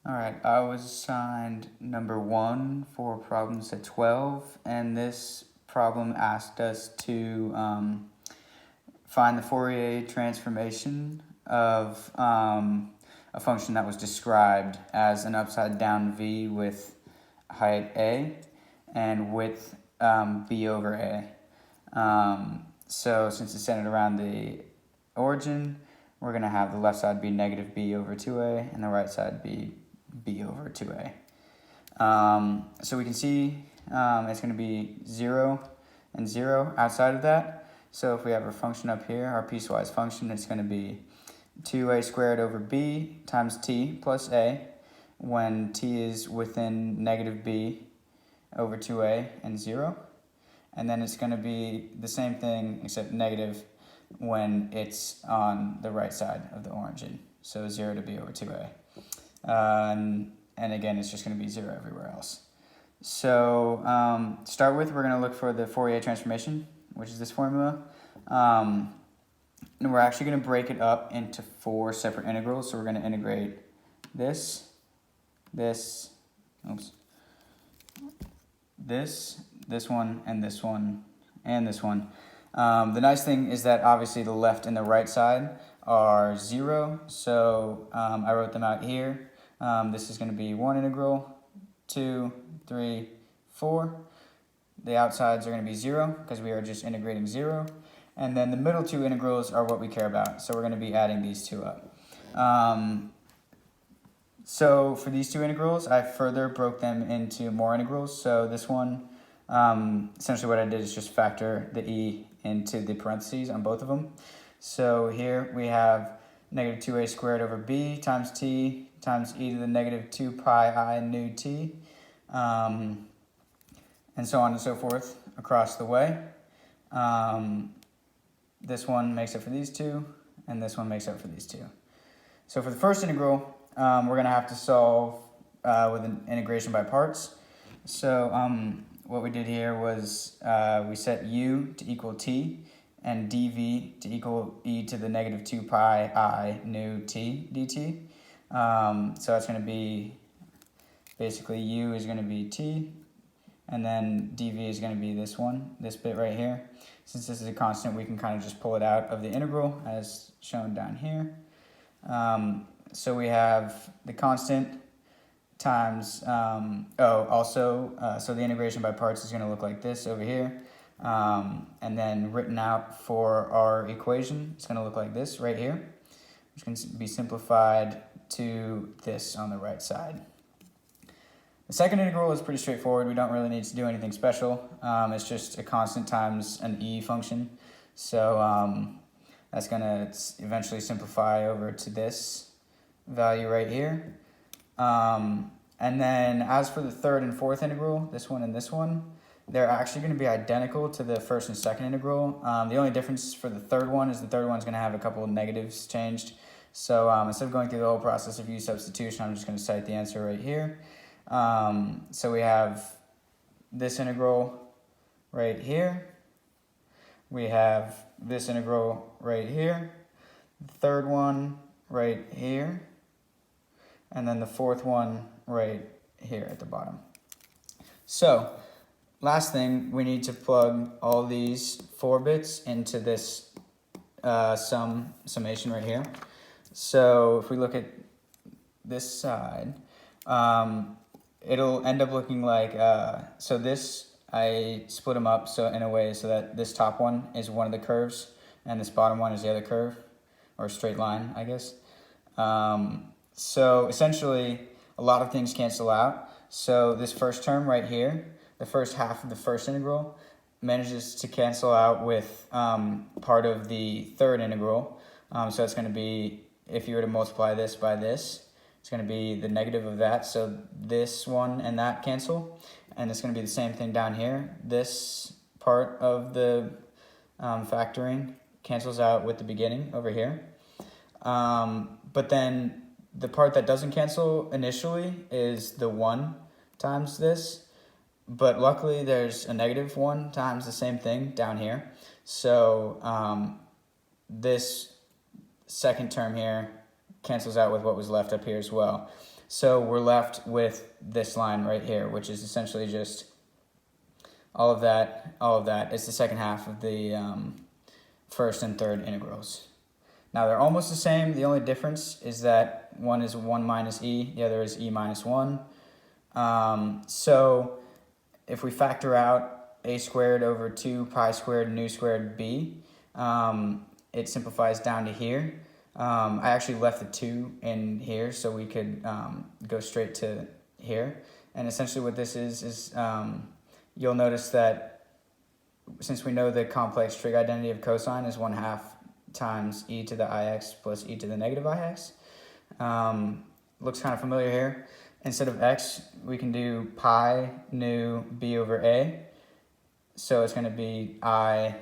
All right, I was assigned number 1 for problem set 12, and this problem asked us to find the Fourier transformation of a function that was described as an upside down v with height a and width b over a. So since it's centered around the origin, we're going to have the left side be negative b over 2a and the right side be b over 2a. So we can see it's going to be 0 and 0 outside of that. So if we have our function up here, our piecewise function, it's going to be 2a squared over b times t plus a when t is within negative b over 2a and 0. And then it's going to be the same thing except negative when it's on the right side of the origin. So 0 to b over 2a. And again, it's just going to be 0 everywhere else. So to start with, we're going to look for the Fourier transformation, which is this formula. And we're actually going to break it up into 4 separate integrals. So we're going to integrate this, this one, and this one, and this one. The nice thing is that obviously the left and the right side are 0. So I wrote them out here. This is going to be 1 integral, 2, 3, 4. The outsides are going to be 0 because we are just integrating 0. And then the middle 2 integrals are what we care about. So we're going to be adding these 2 up. So for these 2 integrals, I further broke them into more integrals. So this one, essentially what I did is just factor the e into the parentheses on both of them. So here we have negative 2a squared over b times t times e to the negative 2 pi I nu t, and so on and so forth across the way. This one makes up for these 2, and this one makes up for these 2. So for the first integral, we're going to have to solve with an integration by parts. So what we did here was we set u to equal t and dv to equal e to the negative 2 pi I nu t dt. So that's going to be basically u is going to be t, and then dv is going to be this one, this bit right here. Since this is a constant, we can kind of just pull it out of the integral as shown down here. So we have the constant times, so the integration by parts is going to look like this over here. And then written out for our equation, it's going to look like this right here, which can be simplified to this on the right side. The second integral is pretty straightforward. We don't really need to do anything special. It's just a constant times an e function. So that's going to eventually simplify over to this value right here. And then as for the third and fourth integral, this one and this one, they're actually going to be identical to the first and second integral. The only difference for the third one is the third one's going to have a couple of negatives changed. So instead of going through the whole process of u substitution, I'm just going to cite the answer right here. So we have this integral right here. We have this integral right here. The third one right here. And then the fourth one right here at the bottom. So last thing, we need to plug all these 4 bits into this summation right here. So if we look at this side, it'll end up looking like, so this, I split them up so in a way so that this top one is one of the curves and this bottom one is the other curve, or straight line, I guess. So essentially, a lot of things cancel out. So this first term right here, the first half of the first integral, manages to cancel out with part of the third integral. So it's going to be, if you were to multiply this by this, it's going to be the negative of that. So this one and that cancel. And it's going to be the same thing down here. This part of the factoring cancels out with the beginning over here. But then the part that doesn't cancel initially is the 1 times this, but luckily there's a negative 1 times the same thing down here. So this second term here cancels out with what was left up here as well. So we're left with this line right here, which is essentially just all of that. It's the second half of the first and third integrals. Now they're almost the same. The only difference is that one is 1 minus e, the other is e minus 1. So if we factor out a squared over 2 pi squared nu squared b, it simplifies down to here. I actually left the 2 in here so we could go straight to here. And essentially what this is you'll notice that since we know the complex trig identity of cosine is 1/2 times e to the ix plus e to the negative ix. Looks kind of familiar here. Instead of x, we can do pi nu b over a. So it's going to be I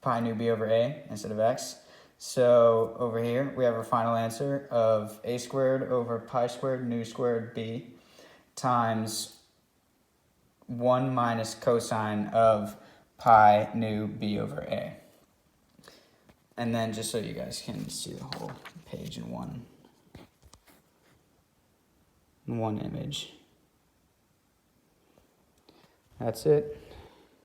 pi nu b over a instead of x. So over here, we have our final answer of a squared over pi squared nu squared b times 1 minus cosine of pi nu b over a. And then just so you guys can see the whole page in one image. That's it.